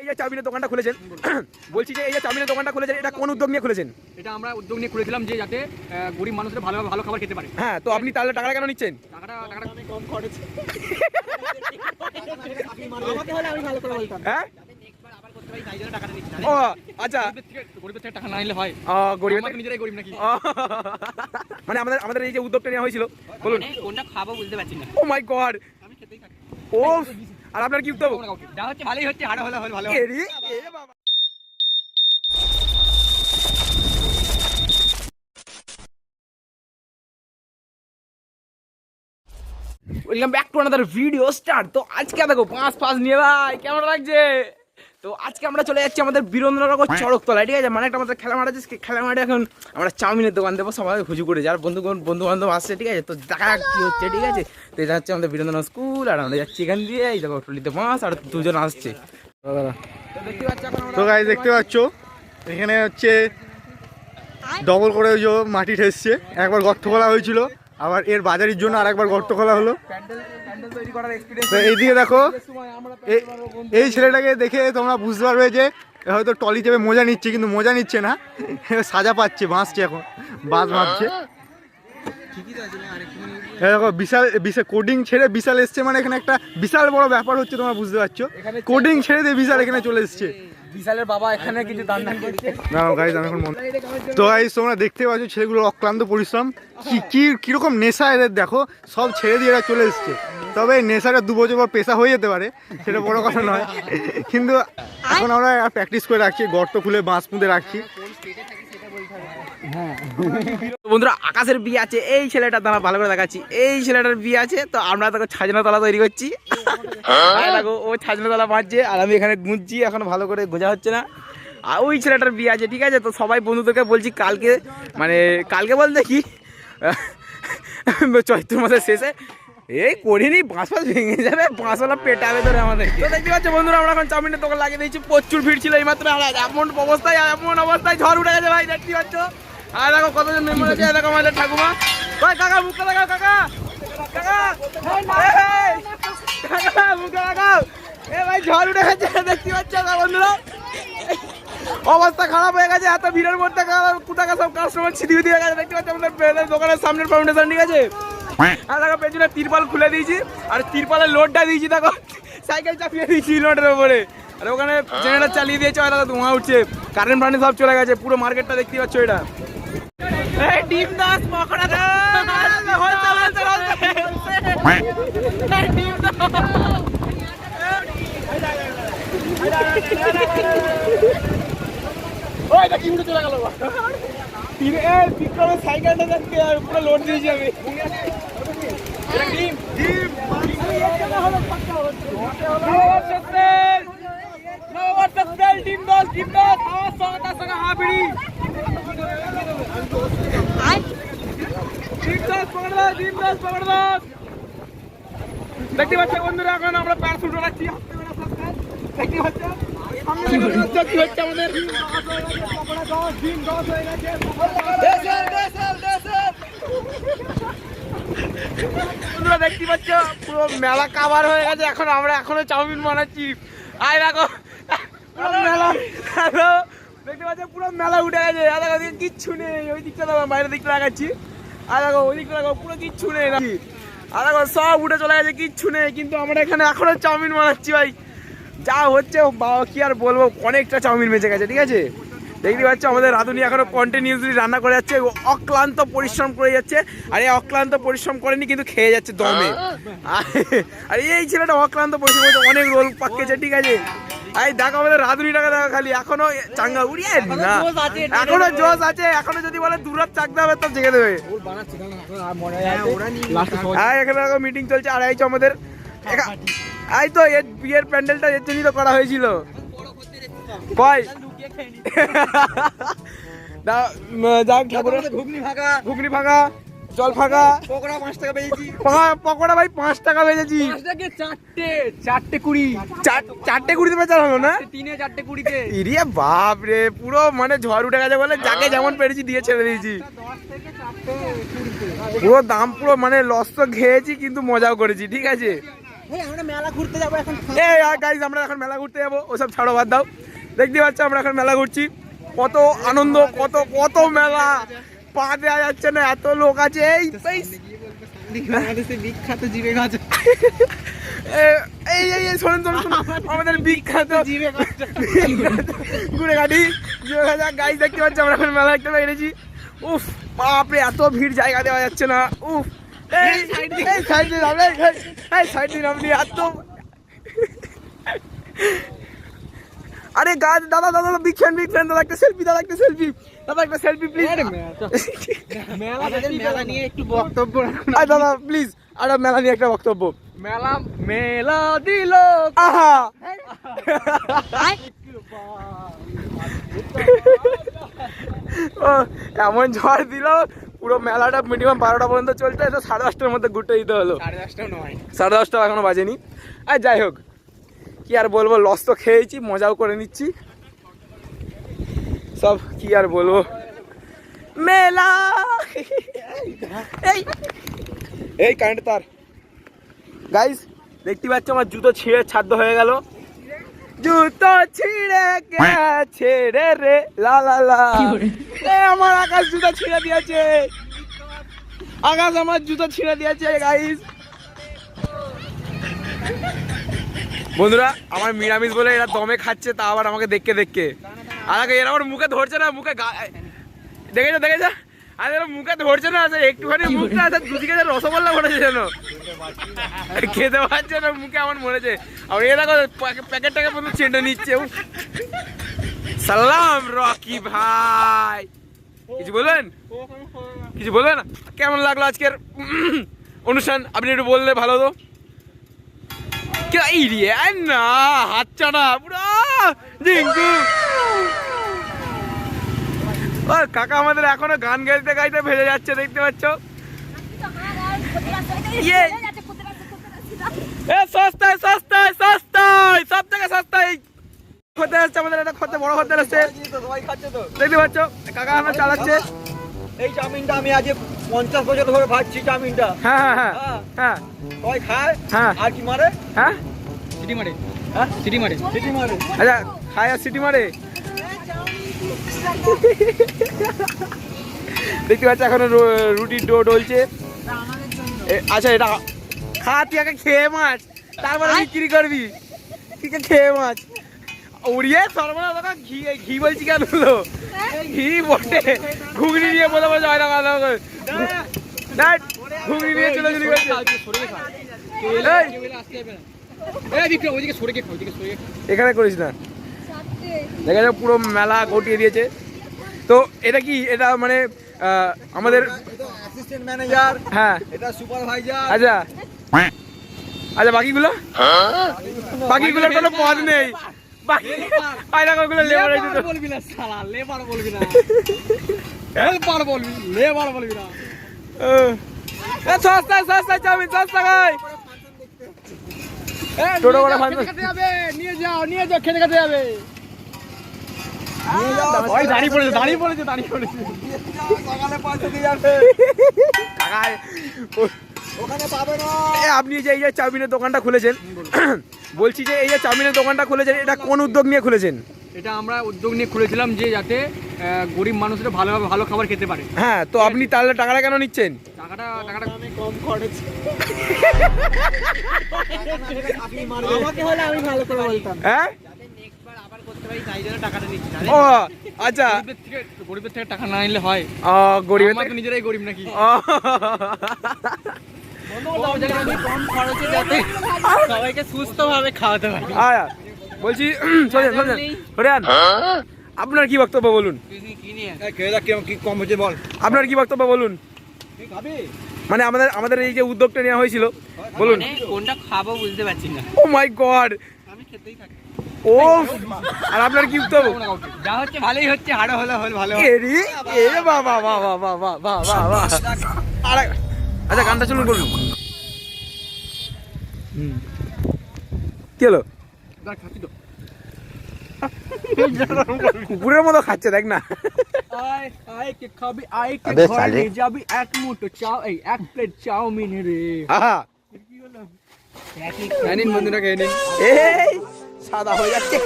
যে চাউমিনের দোকানটা খুলেছেন বলছি যে এই যে চাউমিনের দোকানটা খুলেছেন এটা কোন উদ্যোগ নিয়ে খুলেছেন? এটা আমরা উদ্যোগ নিয়ে খুলেছিলাম যে যাতে গরিব মানুষরা ভালো ভালো খাবার খেতে পারে। হ্যাঁ, তো আপনি তাহলে টাকাটা কেন নিচ্ছেন? টাকাটা কম খরচ। আমাকে হলে আমি ভালো করে বলতাম। হ্যাঁ, ও আচ্ছা, গরিবের থেকে টাকা না নিলে হয়? গরিব আমরা নিজেরাই গরিব নাকি? মানে আমাদের এই যে উদ্যোগটা নেওয়া হয়েছিল, বলুন কোনটা খাবো বুঝতে পারছি না। ও মাই গড, আমি খেতেই থাকি। ও আর আপনার কি উদ্যোগ? যা হচ্ছে ভালোই হচ্ছে, আরো হলে ভালো। এরি এ বাবা। Welcome back to another video start. তো আজকে দেখো পাঁচ নিয়ে ভাই কেমন লাগছে? তো আজকে আমরা চলে যাচ্ছি আমাদের বীরেন্দ্রনগর চড়কতলায়, ঠিক আছে? মানে একটা আমাদের খেলা মাঠ আছে, খেলা মাঠে এখন আমরা চাউমিনের দোকান দেবো সবাই হুজু করে, যার বন্ধু বান্ধব আসছে, ঠিক আছে? তো দেখা কি হচ্ছে, ঠিক আছে? তো এটা হচ্ছে আমাদের বীরেন্দ্রনগর স্কুল, আর আমরা যাচ্ছি এখান দিয়ে, এই দেখো টলিতে মাছ আর দুজন আসছে। তো গাইস দেখতে পাচ্ছ এখানে হচ্ছে ডবল করে ওই যে মাটি ঠেসছে, একবার গর্ত খোলা হয়েছিল, আবার এর বাজারের জন্য আর একবার গর্ত খোলা হলো। তো এইদিকে দেখো, এই ছেলেটাকে দেখে তোমরা বুঝতে পারবে যে হয়তো টলি চেপে মজা নিচ্ছে, কিন্তু মজা নিচ্ছে না, সাজা পাচ্ছে, বাঁচছে, এখন বাঁশ বাঁধছে। দেখো বিশাল কোডিং ছেড়ে বিশাল এসছে, মানে এখানে একটা বিশাল বড় ব্যাপার হচ্ছে, তোমরা বুঝতে পারছো। কোডিং ছেড়ে দিয়ে বিশাল এখানে চলে এসছে। বিশালের বাবা এখানে কিছু দান করছে। তো গাইস তোমরা দেখতে পাচ্ছ ছেলেগুলোর অক্লান্ত পরিশ্রম, কিরকম নেশা এদের দেখো, সব ছেড়ে দিয়ে এরা চলে এসছে। তবে নেশাটা 2 বছর পর পেশা হয়ে যেতে পারে, সেটা বড় কথা নয়, কিন্তু এখন আমরা প্র্যাকটিস করে রাখছি, গর্ত খুলে বাঁশ পুঁতে রাখছি। বন্ধুরা আকাশের বিয়ে আছে, এই ছেলেটার দ্বারা ভালো করে দেখাচ্ছি, এই ছেলেটার বিয়ে আছে। তো আমরা দেখো ছাজনা তলা তৈরি করছি, দেখো ও ছাজনা তলা বাঁধছে আর আমি এখানে গুঁজছি, এখন ভালো করে গোঁজা হচ্ছে না। আর ওই ছেলেটার বিয়ে আছে, ঠিক আছে? তো সবাই বন্ধুদেরকে বলছি কালকে, মানে কালকে বলতে কি চৈত্র মাসের শেষে এই করিনি, বাঁশ ভেঙে যাবে, বাঁশওয়ালা পেটাবে ধরে আমাদের। তো দেখতে পাচ্ছ বন্ধুরা আমরা এখন চাউমিনের দোকান লাগিয়ে দিয়েছি, প্রচুর ভিড় ছিল এইমাত্র, আর এমন অবস্থায় ঝড় উঠে গেছে ভাই, দেখতে পাচ্ছ। আর দেখো কতজন মেম্বার আছে, দেখো আমাদের ঠাকুমা, ভাই কাকা মুখে লাগাও, কাকা মুখে লাগাও, এ ভাই ঝড় উঠে গেছে, দেখতে পাচ্ছ বন্ধুরা, অবস্থা খারাপ হয়ে গেছে, এত ভিড়ের মধ্যে কোথাকা সব কাস্টমার ছিদিয়ে দিয়ে গেছে, দেখতে পাচ্ছ আমাদের দোকানের সামনের ফাউন্ডেশন, ঠিক আছে? আর দেখো পেছনে তিরপাল খুলে দিয়েছি, আর তিরপালের লোডটা দিয়েছি, দেখো সাইকেল চাপিয়ে দিয়েছি লোডের ওপরে, আর ওখানে জেনারেটর চালিয়ে দিয়েছে, আর দেখো ধোঁয়া উঠছে, কারেন্ট ফারেন্ট সব চলে গেছে, পুরো মার্কেটটা দেখতে পাচ্ছ। এটা ডিম দাস পকোড়া সাইকেলটা দেখতে পুরো লোড দিয়েছি আমি। দেখতে পাচ্ছ বন্ধুরা এখন আমরা প্যারাশুট উড়াচ্ছি, দেখতে পাচ্ছ কি হচ্ছে আমাদের। বন্ধুরা দেখতে পাচ্ছ পুরো মেলা কাভার হয়ে গেছে, এখন আমরা এখনো চাউমিন বানাচ্ছি। আয় দেখো পুরো মেলা, দেখতে পাচ্ছ পুরো মেলা উঠে গেছে, আর দেখো কিচ্ছু নেই, ওই দিকটা দেখো বাইরের দিকটা লাগাচ্ছি, আর দেখো ওই দিকটা দেখো পুরো কিচ্ছু নেই নাকি, আর দেখো সব উঠে চলে গেছে, কিচ্ছু নেই, কিন্তু আমরা এখানে এখনো চাউমিন বানাচ্ছি ভাই। যা হচ্ছে বাবা কি আর বলবো, অনেকটা চাউমিন বেঁচে গেছে, ঠিক আছে? দেখতে পাচ্ছ আমাদের রাঁধুনি এখনো কন্টিনিউসলি রান্না করে যাচ্ছে, অক্লান্ত পরিশ্রম করে যাচ্ছে, আর এই অক্লান্ত পরিশ্রম করেনি কিন্তু খেয়ে যাচ্ছে দমে। আর এই ছেলেটা অক্লান্ত পরিশ্রম করছে, অনেক রোল পাকিয়েছে, ঠিক আছে? এই দেখো আমাদের রাঁধুনিটাকে দেখো, খালি এখনো চাঙ্গা উড়িয়ে না, এখনো জোশ আছে, এখনো যদি বলে দূরাত চাকতে হবে তব জেগে দেবে। হ্যাঁ এখানে দেখো মিটিং চলছে, আর এই যে আমাদের এই তো এর বিয়ের প্যান্ডেলটা এর জন্যই তো করা হয়েছিল, কয় যাক ঠাকুরের ঘুগনি ভাঙা, জল ফাঁকা, পকোড়া 5 টাকা পেয়েছি, পকোড়া ভাই 5 টাকা পেয়েছি, 4টে 20, 4টে 20 বেচার হলো না, 3-এ 4টে 20-তে। ইরে বাপ রে, পুরো মানে ঝড় উঠে গেছে বলে যাকে যেমন পেরেছি দিয়ে ছেড়ে দিয়েছি, পুরো দাম পুরো মানে লস তো খেয়েছি কিন্তু মজাও করেছি, ঠিক আছে? এই আমরা মেলা ঘুরতে যাবো এখন। এই গাইজ আমরা এখন মেলা ঘুরতে যাবো, ওসব ছাড়ো, বাদ দাও। দেখতে পাচ্ছ আমরা এখন মেলা ঘুরছি, কত আনন্দ, কত কত মেলা, পা দেওয়া যাচ্ছে না, এত লোক আছে। বিখ্যাত জিবে গাছ, এই শোনেন শোনেন শোনেন, আমাদের বিখ্যাত জিবে গাছ ঘুরে গাড়ি গাইজ দেখতে পাচ্ছি আমরা এখন মেলা একটা বেরিয়েছি। উফ বাপরে, এত ভিড়, জায়গা দেওয়া যাচ্ছে না। উফ এই সাইড দিন আপনি, এই সাইড দিন আপনি, এত। আরে গাছ, দাদা দাদা বিগ ফ্যান দাদা, একটা সেলফি, দাদা একটা সেলফি, দাদা একটা সেলফি প্লিজ। মেলা নিয়ে একটু বক্তব্য রাখুন। আরে দাদা প্লিজ, আর মেলা নিয়ে একটা বক্তব্য। মেলা মেলা দিল আহা ও এমন ঝড় দিল, পুরো মেলাটা মিনিমাম 12টা পর্যন্ত চলছে, এটা 10:30টার মধ্যে ঘুরতে দিতে হলো। 10:30 নয়, 10:30 এখনো বাজেনি। আর যাই হোক, কি আর বলবো, লস তো খেয়েছি, মজাও করে নিচ্ছি সব, কি আর বলবো। মেলা এই এই কারেন্ট তার। গাইস দেখতে পাচ্ছ আমার জুতো ছিঁড়ে ছাদ্য হয়ে গেল, জুতো ছিঁড়ে গেছে রে রে লা লা লা। আমার আকাশ জুতো ছিঁড়ে দিয়েছে, আকাশ আমার জুতো ছিঁড়ে দিয়েছে গাইস। বন্ধুরা আমার নিরামিষ বলে এরা দমে খাচ্ছে, তা আবার আমাকে দেখে দেখে, আর এরা আমার মুখে ধরছে না, মুখে দেখেছো দেখেছো, আর এরা মুখে ধরছে না, একটুখানি মুখটা দুদিকে রসগোল্লা ভরেছে যেন, খেতে পারছে না, মুখে আমার মরেছে। আর এরা প্যাকেটটাকে বন্ধু চেটে নিচ্ছে। সালাম রকি ভাই, কিছু বলবেন, কিছু বলবেন? কেমন লাগলো আজকের অনুষ্ঠান, আপনি একটু বললে ভালো হতো। না হাতছাড়া পুরো জিঙ্কু। ও কাকা আমাদের এখনো গান গাইতে গাইতে ভেজে যাচ্ছে, দেখতে পাচ্ছ। সস্তায় সস্তায় সস্তায়, সব থেকে সস্তায় খেতে আসছে আমাদের, একটা খেতে বড় খেতে আসছে, দেখতে পাচ্ছ কাকা আমার চালাচ্ছে। এই চাউমিনটা আমি আজ 50 বছর ধরে ভাবছি চাউমিনটা। হ্যাঁ হ্যাঁ হ্যাঁ সবাই খায়, হ্যাঁ আর কি মারে, হ্যাঁ সিটি মারে, হ্যাঁ সিটি মারে, সিটি মারে। আচ্ছা খায় আর সিটি মারে। দেখতে পাচ্ছ এখন রুটির ডো ডলছে। আচ্ছা এটা খা, তুই আগে খেয়ে মাছ, তারপরে বিক্রি করবি, ঠিক আছে খেয়ে মাছ। উড়িয়ে সর্বনা দাদা ঘি, ঘি বলছি কেন হলো, ঘি বটে, ঘুগনি নিয়ে বলে বলে যায় না, ঘুগনি নিয়ে চলে চলে গেছে। এখানে করিস না, দেখা যাক পুরো মেলা গটিয়ে দিয়েছে। তো এটা কি, এটা মানে আমাদের অ্যাসিস্ট্যান্ট ম্যানেজার, হ্যাঁ এটা সুপারভাইজার। আচ্ছা আচ্ছা, বাকিগুলো বাকিগুলোর কোনো পদ নেই, বাকি ওগুলো লেবার বলবি না শালা, লেবার বলবি না, লেবার বলবি, লেবার বলবি না। সস্তায় সস্তায় চাউমিন, সস্তা খাই টোটো করে খেতে যাবে, নিয়ে যাও নিয়ে যাও, খেতে খেতে যাবে। দাঁড়িয়ে পড়েছে, দাঁড়িয়ে পড়েছে, দাঁড়িয়ে পড়েছে। সকালে পয়সা দিয়ে যাবে, কাকা ওখানে পাবে না। আপনি যে এই যে চাউমিনের দোকানটা খুলেছেন, বলছি যে এই যে চাউমিনের দোকানটা খুলেছেন, এটা কোন উদ্যোগ নিয়ে খুলেছেন? এটা আমরা উদ্যোগ নিয়ে খুলেছিলাম যে যাতে গরিব মানুষরা ভালোভাবে ভালো খাবার খেতে পারে। হ্যাঁ, তো আপনি তাহলে টাকাটা কেন নিচ্ছেন? টাকাটা আমি কম খরচ, আমাকে হলে আমি ভালো করে বলতাম। হ্যাঁ আবার করতে পারি, তাই জন্য টাকাটা নিচ্ছি। ও আচ্ছা, গরিবের থেকে টাকা না নিলে হয়? গরিবের আমরা তো নিজেরাই গরিব নাকি? কম খরচে যাতে সবাইকে সুস্থ ভাবে খাওয়াতে পারি। বলছি সোরেন, আপনার কি বক্তব্য বলুন, কি কম হচ্ছে বল, আপনার কি বক্তব্য বলুন। মানে আমাদের এই যে উদ্যোগটা নেওয়া হয়েছিল, বলুন। কোনটা খাবো বুঝতে পারছি না। ও মাই গড, আমি খেতেই থাকি। ও আর আপনার কি বক্তব্য? যা হচ্ছে ভালোই হচ্ছে, আরো হলে ভালো। এ বাবা বাবা বাবা বাবা বাবা। আচ্ছা গানটা শুনুন, বলুন কি হলো? কুকুরের মতো খাচ্ছে, দেখ না। খাবি যাবি এক মুঠো চাও, এই এক প্লেট চাউমিন রে। নিন বন্ধুরা খেয়ে নিন। এই সাদা হয়ে যাচ্ছে।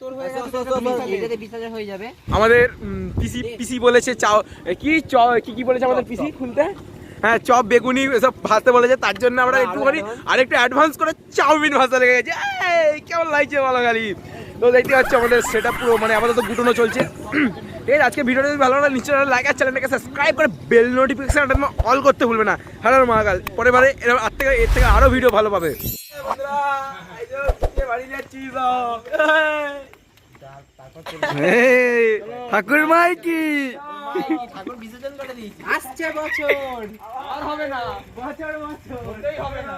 তোর হয়ে গেছে, এটাতে 20,000 হয়ে যাবে। আমাদের পিসি বলেছে কি বলেছে আমাদের পিসি খুলতে, হ্যাঁ চপ বেগুনি এসব ভাজতে বলেছে, তার জন্য আমরা একটুখানি আরেকটু অ্যাডভান্স করে চাউমিন ভাজতে লেগে গেছে। এই কেমন লাগছে বলো খালি। তো দেখতে পাচ্ছি আমাদের সেটা পুরো মানে আপাতত গুটানো চলছে। ঠিক আছে, আজকে ভিডিওটা যদি ভালো লাগে নিশ্চয়ই লাইক আর চ্যানেলটাকে সাবস্ক্রাইব করে বেল নোটিফিকেশনটা অল করতে ভুলবে না। হ্যালো মহাকাল, পরের বারে এর থেকে আরো ভিডিও ভালো পাবে। ঠাকুর মাই কি ঠাকুর বিসর্জন করে দিয়েছি। আসছে বছর আর হবে না, বছর হবে না।